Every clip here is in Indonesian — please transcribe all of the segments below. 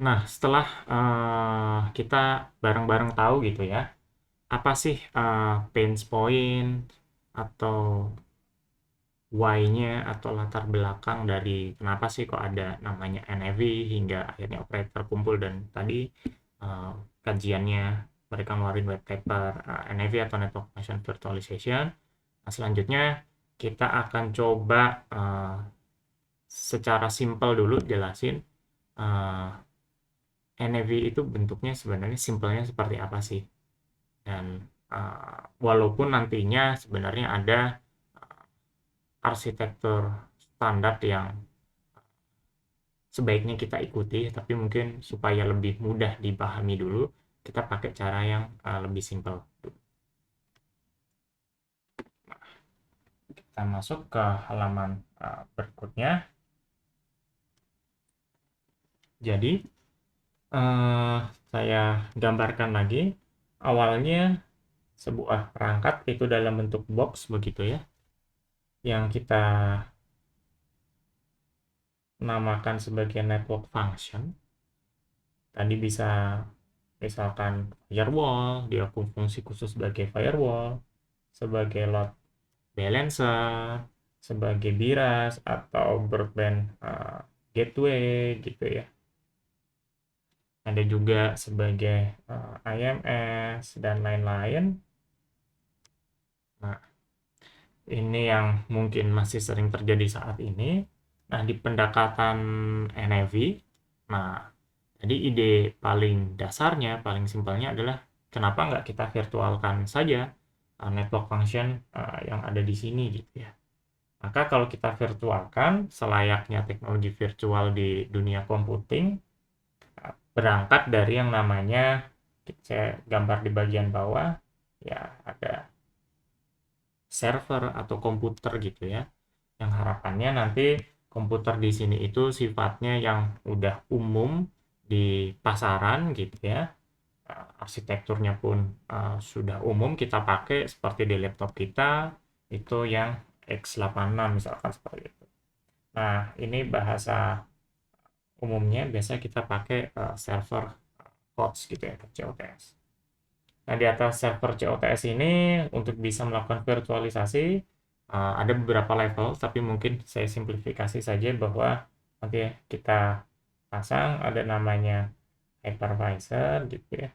Nah, setelah kita bareng-bareng tahu gitu ya, apa sih pain point atau why-nya atau latar belakang dari kenapa sih kok ada namanya NAV hingga akhirnya operator kumpul dan tadi uh, kajiannya mereka ngeluarin white paper NAV atau Network Function Virtualization. Nah, selanjutnya kita akan coba secara simpel dulu jelasin uh, NAV itu bentuknya sebenarnya simpelnya seperti apa sih. Dan walaupun nantinya sebenarnya ada arsitektur standar yang sebaiknya kita ikuti, tapi mungkin supaya lebih mudah dipahami dulu, kita pakai cara yang lebih simpel. Kita masuk ke halaman berikutnya. Jadi, saya gambarkan lagi. Awalnya sebuah perangkat itu dalam bentuk box begitu ya, yang kita namakan sebagai network function. Tadi bisa misalkan firewall, dia fungsi khusus sebagai firewall, sebagai load balancer, sebagai biras atau broadband gateway gitu ya. Ada juga sebagai IMS dan lain-lain. Nah, ini yang mungkin masih sering terjadi saat ini. Nah, di pendekatan NAV, nah, jadi ide paling dasarnya, paling simpelnya adalah kenapa nggak kita virtualkan saja network function yang ada di sini gitu ya. Maka kalau kita virtualkan, selayaknya teknologi virtual di dunia computing, berangkat dari yang namanya, saya gambar di bagian bawah, ya ada server atau komputer gitu ya, yang harapannya nanti komputer di sini itu sifatnya yang udah umum di pasaran gitu ya. Arsitekturnya pun sudah umum kita pakai seperti di laptop kita, itu yang x86 misalkan seperti itu. Nah, ini bahasa umumnya biasa kita pakai server COTS gitu ya, COTS. Nah, di atas server COTS ini untuk bisa melakukan virtualisasi ada beberapa level, tapi mungkin saya simplifikasi saja bahwa nanti kita pasang ada namanya hypervisor gitu ya.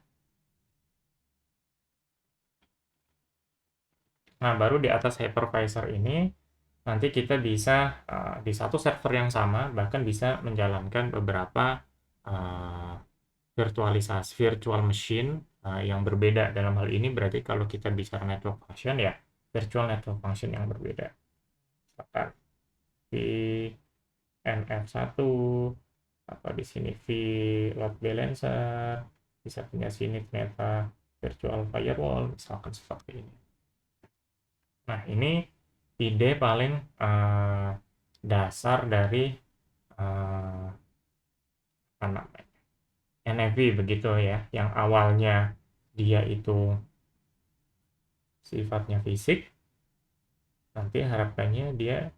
Nah, baru di atas hypervisor ini nanti kita bisa di satu server yang sama bahkan bisa menjalankan beberapa uh, virtual machine yang berbeda. Dalam hal ini berarti kalau kita bicara network function ya virtual network function yang berbeda. Misalkan di NF1 atau di sini V load balancer, bisa punya sini ternyata virtual firewall misalkan seperti ini. Nah, ini ide paling dasar dari apa namanya NFV begitu ya, yang awalnya dia itu sifatnya fisik, nanti harapannya dia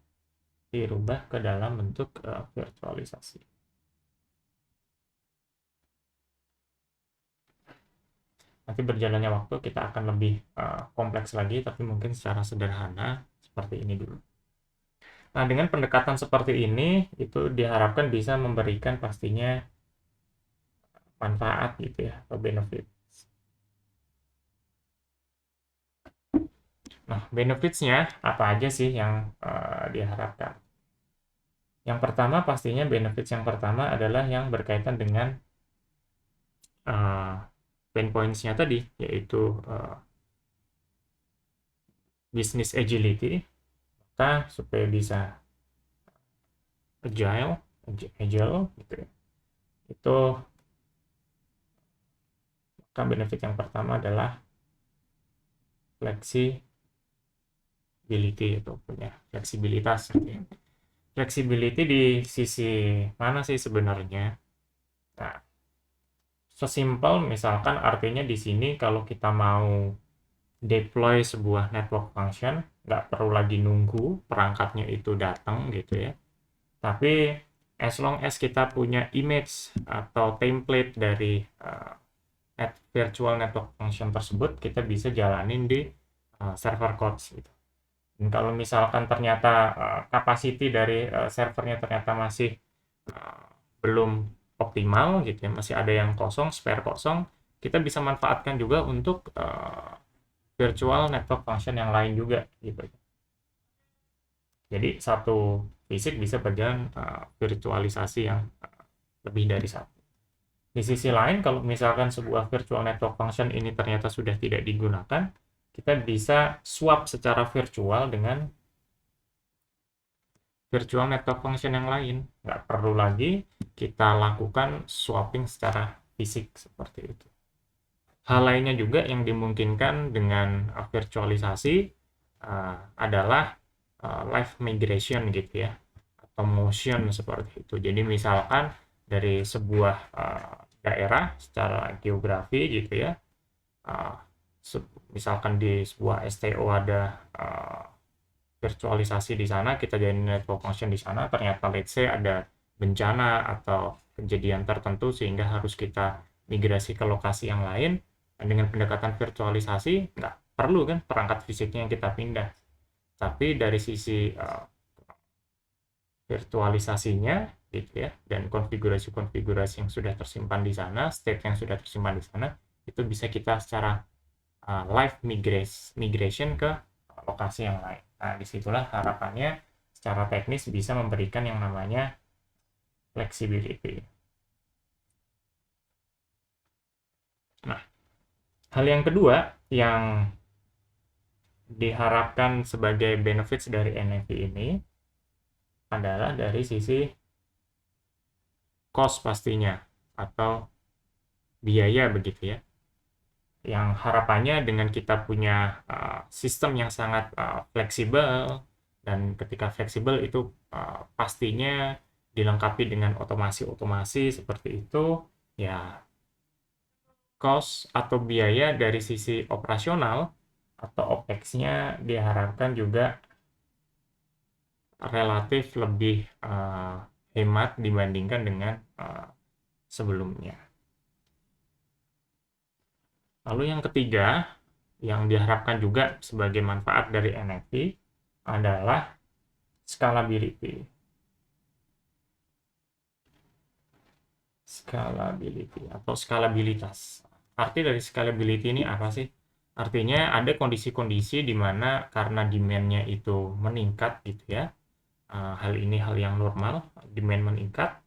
dirubah ke dalam bentuk virtualisasi. Nanti berjalannya waktu kita akan lebih kompleks lagi, tapi mungkin secara sederhana seperti ini dulu. Nah, dengan pendekatan seperti ini, itu diharapkan bisa memberikan pastinya manfaat gitu ya, atau benefit. Nah, benefitsnya apa aja sih yang diharapkan? Yang pertama pastinya benefits yang pertama adalah yang berkaitan dengan pain points-nya tadi, yaitu business agility, maka supaya bisa agile gitu ya. Itu maka benefit yang pertama adalah flexibility, atau punya fleksibilitas gitu ya. Flexibility di sisi mana sih sebenarnya? Nah, sesimpel misalkan artinya di sini kalau kita mau deploy sebuah network function, nggak perlu lagi nunggu perangkatnya itu datang gitu ya. Tapi as long as kita punya image atau template dari virtual network function tersebut, kita bisa jalanin di server codes gitu. Dan kalau misalkan ternyata capacity dari servernya ternyata masih belum optimal gitu ya, masih ada yang kosong, spare kosong, kita bisa manfaatkan juga untuk virtual network function yang lain juga gitu. Jadi satu fisik bisa berjalan virtualisasi yang lebih dari satu. Di sisi lain, kalau misalkan sebuah virtual network function ini ternyata sudah tidak digunakan, kita bisa swap secara virtual dengan virtual network function yang lain. Nggak perlu lagi kita lakukan swapping secara fisik seperti itu. Hal lainnya juga yang dimungkinkan dengan virtualisasi adalah live migration gitu ya, atau motion seperti itu. Jadi misalkan dari sebuah daerah secara geografi gitu ya, misalkan di sebuah STO ada virtualisasi di sana, kita jadi network function di sana, ternyata let's say ada bencana atau kejadian tertentu sehingga harus kita migrasi ke lokasi yang lain. Dan dengan pendekatan virtualisasi nggak perlu kan perangkat fisiknya yang kita pindah, tapi dari sisi virtualisasinya gitu ya, dan konfigurasi-konfigurasi yang sudah tersimpan di sana, state yang sudah tersimpan di sana, itu bisa kita secara live migration ke lokasi yang lain. Nah, disitulah harapannya secara teknis bisa memberikan yang namanya flexibility. Nah, hal yang kedua yang diharapkan sebagai benefits dari NFV ini adalah dari sisi cost pastinya, atau biaya begitu ya. Yang harapannya dengan kita punya sistem yang sangat fleksibel, dan ketika fleksibel itu pastinya dilengkapi dengan otomasi-otomasi seperti itu, ya cost atau biaya dari sisi operasional atau OPEX-nya diharapkan juga relatif lebih hemat dibandingkan dengan sebelumnya. Lalu yang ketiga, yang diharapkan juga sebagai manfaat dari NFT adalah scalability. Scalability atau skalabilitas. Arti dari scalability ini apa sih? Artinya ada kondisi-kondisi di mana karena demand-nya itu meningkat gitu ya. Hal ini hal yang normal, demand meningkat,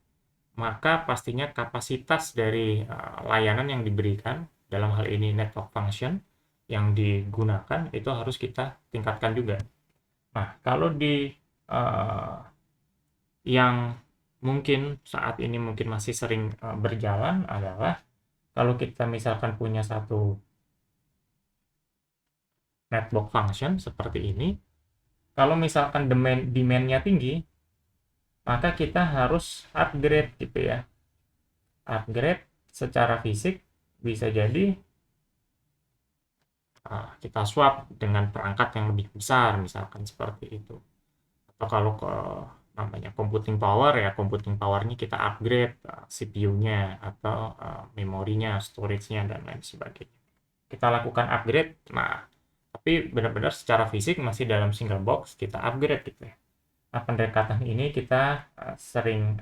maka pastinya kapasitas dari layanan yang diberikan, dalam hal ini network function yang digunakan, itu harus kita tingkatkan juga. Nah, kalau di yang mungkin saat ini mungkin masih sering berjalan adalah kalau kita misalkan punya satu network function seperti ini, kalau misalkan demand-nya tinggi, maka kita harus upgrade gitu ya. Upgrade secara fisik bisa jadi kita swap dengan perangkat yang lebih besar, misalkan seperti itu. Atau kalau ke namanya computing power, ya computing powernya kita upgrade CPU-nya atau memorinya, storage-nya, dan lain sebagainya. Kita lakukan upgrade, nah tapi benar-benar secara fisik masih dalam single box, kita upgrade gitu ya. Nah, pendekatan ini kita sering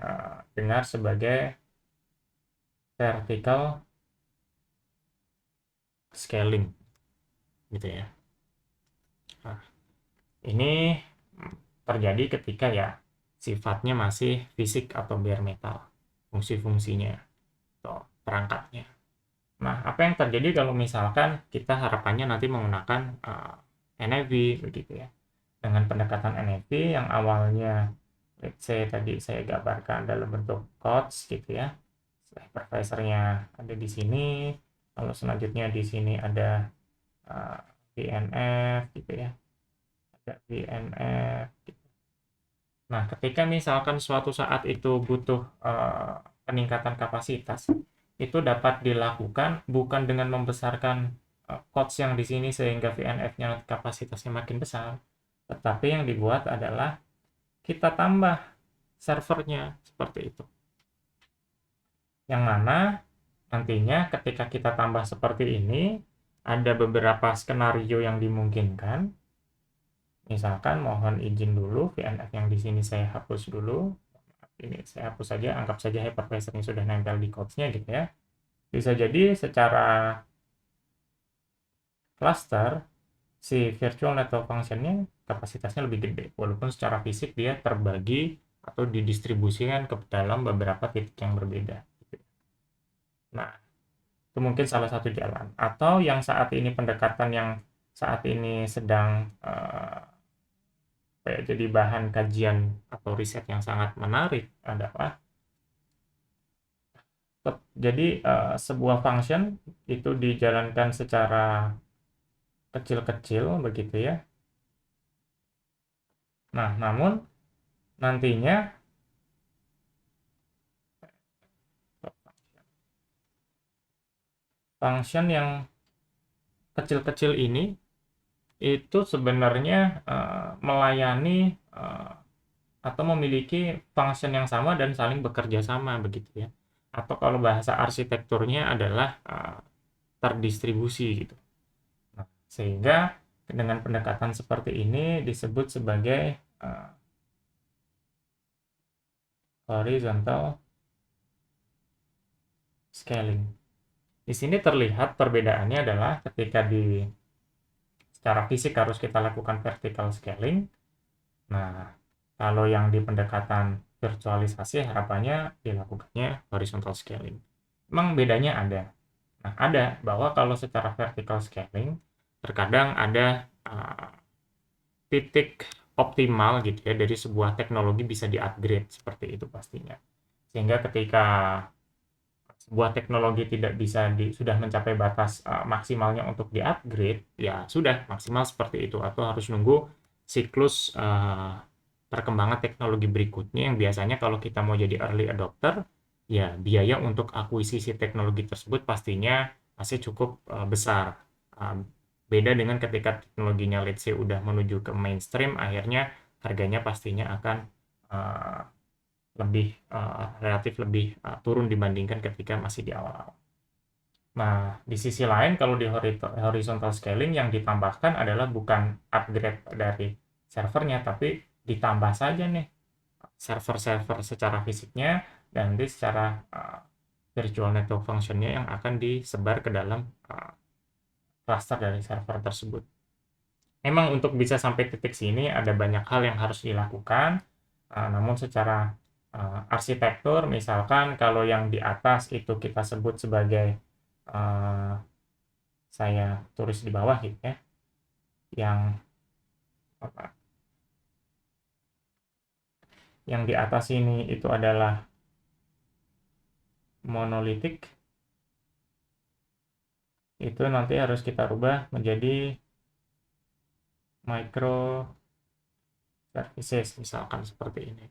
dengar sebagai vertical scaling gitu ya. Nah, ini terjadi ketika ya sifatnya masih fisik atau bare metal, fungsi-fungsinya atau perangkatnya. Nah, apa yang terjadi kalau misalkan kita harapannya nanti menggunakan NFV begitu ya. Dengan pendekatan NFV yang awalnya let's say tadi saya gambarkan dalam bentuk codes gitu ya. Hypervisornya ada di sini, lalu selanjutnya di sini ada VNF gitu ya, ada VNF gitu. Nah, ketika misalkan suatu saat itu butuh peningkatan kapasitas, itu dapat dilakukan bukan dengan membesarkan codes yang di sini sehingga VNF-nya kapasitasnya makin besar, tetapi yang dibuat adalah kita tambah servernya seperti itu. Yang mana nantinya ketika kita tambah seperti ini, ada beberapa skenario yang dimungkinkan. Misalkan mohon izin dulu, VNF yang di sini saya hapus dulu. Ini saya hapus saja, anggap saja hypervisor ini sudah nempel di codes-nya gitu ya. Bisa jadi secara cluster, si virtual network function-nya kapasitasnya lebih gede, walaupun secara fisik dia terbagi atau didistribusikan ke dalam beberapa titik yang berbeda. Nah, itu mungkin salah satu jalan. Atau yang saat ini pendekatan yang saat ini sedang jadi bahan kajian atau riset yang sangat menarik adalah jadi sebuah function itu dijalankan secara kecil-kecil begitu ya. Nah, namun nantinya function yang kecil-kecil ini itu sebenarnya melayani atau memiliki function yang sama dan saling bekerja sama begitu ya. Atau kalau bahasa arsitekturnya adalah terdistribusi gitu. Nah, sehingga dengan pendekatan seperti ini disebut sebagai horizontal scaling. Di sini terlihat perbedaannya adalah ketika secara fisik harus kita lakukan vertical scaling. Nah, kalau yang di pendekatan virtualisasi harapannya dilakukannya horizontal scaling. Memang bedanya ada. Nah, ada bahwa kalau secara vertical scaling terkadang ada titik optimal gitu ya dari sebuah teknologi bisa di-upgrade seperti itu pastinya. Sehingga ketika sebuah teknologi tidak bisa sudah mencapai batas maksimalnya untuk di-upgrade, ya sudah maksimal seperti itu, atau harus nunggu siklus perkembangan teknologi berikutnya yang biasanya kalau kita mau jadi early adopter, ya biaya untuk akuisisi teknologi tersebut pastinya masih cukup besar. Beda dengan ketika teknologinya let's say udah menuju ke mainstream, akhirnya harganya pastinya akan relatif lebih turun dibandingkan ketika masih di awal-awal. Nah, di sisi lain kalau di horizontal scaling yang ditambahkan adalah bukan upgrade dari servernya, tapi ditambah saja nih server-server secara fisiknya dan nanti secara virtual network function-nya yang akan disebar ke dalam cluster dari server tersebut. Memang untuk bisa sampai titik sini ada banyak hal yang harus dilakukan, namun secara arsitektur, misalkan kalau yang di atas itu kita sebut sebagai saya tulis di bawah gitu ya, yang di atas ini itu adalah monolitik, itu nanti harus kita rubah menjadi micro services misalkan seperti ini.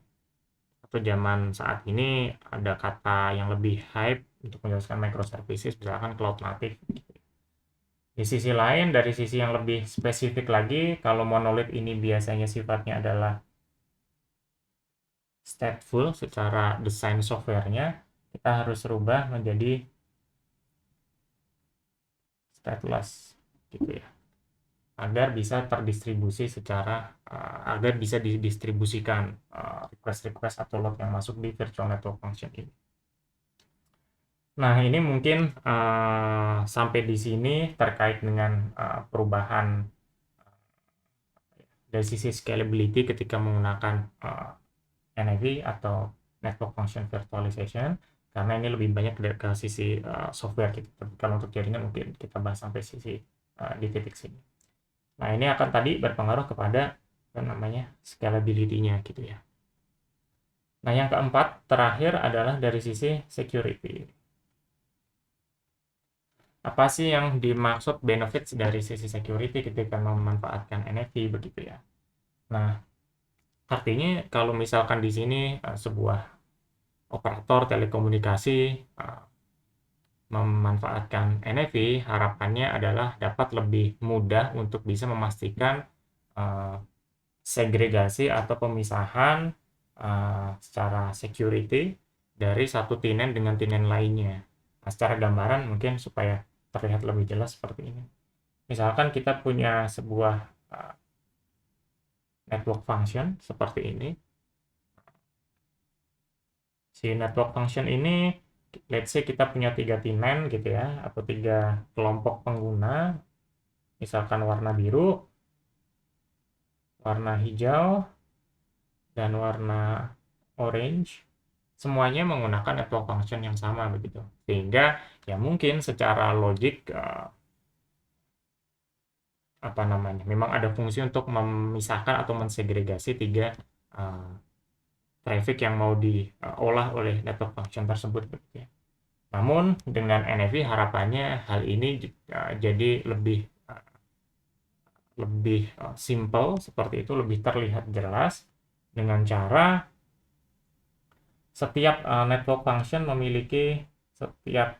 Atau zaman saat ini ada kata yang lebih hype untuk menjelaskan microservices, misalkan cloud native. Di sisi lain, dari sisi yang lebih spesifik lagi, kalau monolith ini biasanya sifatnya adalah stateful secara desain softwarenya, kita harus rubah menjadi stateless gitu ya, agar bisa terdistribusi agar bisa didistribusikan request-request atau log yang masuk di virtual network function ini. Nah, ini mungkin sampai di sini terkait dengan perubahan dari sisi scalability ketika menggunakan NFV atau Network Function Virtualization, karena ini lebih banyak ke sisi software gitu. Tapi kalau untuk jaringan mungkin kita bahas sampai sisi di titik sini. Nah, ini akan tadi berpengaruh kepada scalability-nya gitu ya. Nah, yang keempat terakhir adalah dari sisi security. Apa sih yang dimaksud benefits dari sisi security ketika memanfaatkan NFV begitu ya? Nah, artinya kalau misalkan di sini sebuah operator telekomunikasi memanfaatkan NFV, harapannya adalah dapat lebih mudah untuk bisa memastikan segregasi atau pemisahan secara security dari satu tenant dengan tenant lainnya. Nah, secara gambaran mungkin supaya terlihat lebih jelas seperti ini. Misalkan kita punya sebuah network function seperti ini. Si network function ini, let's say kita punya 3 tenant gitu ya, atau 3 kelompok pengguna, misalkan warna biru, warna hijau, dan warna orange. Semuanya menggunakan network function yang sama begitu. Sehingga ya mungkin secara logik memang ada fungsi untuk memisahkan atau mensegregasi 3 traffic yang mau diolah oleh network function tersebut begitu ya. Namun dengan NFV harapannya hal ini jadi lebih simple seperti itu, lebih terlihat jelas dengan cara setiap network function memiliki setiap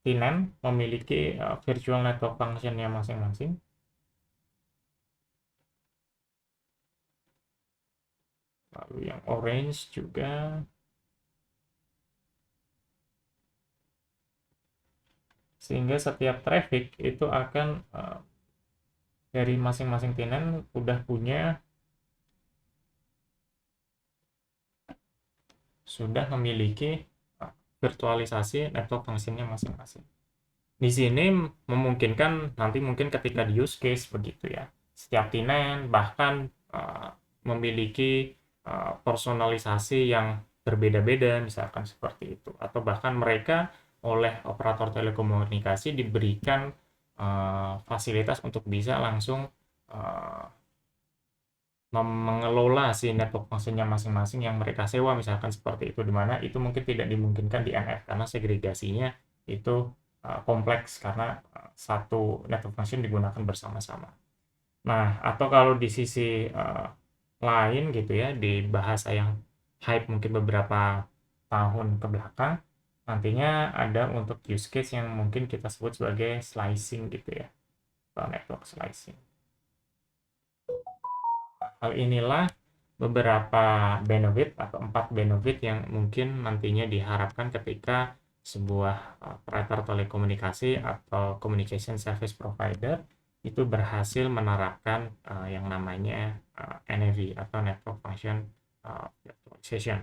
tenant memiliki virtual network function-nya masing-masing. Lalu yang orange juga. Sehingga setiap traffic itu akan dari masing-masing tenant sudah memiliki virtualisasi network function-nya masing-masing. Di sini memungkinkan nanti mungkin ketika di use case begitu ya, setiap tenant bahkan memiliki personalisasi yang berbeda-beda misalkan seperti itu, atau bahkan mereka oleh operator telekomunikasi diberikan fasilitas untuk bisa langsung mengelola si network function-nya masing-masing yang mereka sewa misalkan seperti itu, dimana itu mungkin tidak dimungkinkan di NF karena segregasinya itu kompleks karena satu network function digunakan bersama-sama. Nah, atau kalau di sisi lain gitu ya, di bahasa yang hype mungkin beberapa tahun ke belakang, nantinya ada untuk use case yang mungkin kita sebut sebagai slicing gitu ya, atau network slicing. Hal inilah beberapa benefit atau 4 benefit yang mungkin nantinya diharapkan ketika sebuah operator telekomunikasi atau communication service provider itu berhasil menerapkan yang namanya NFV atau Network Function Virtualization.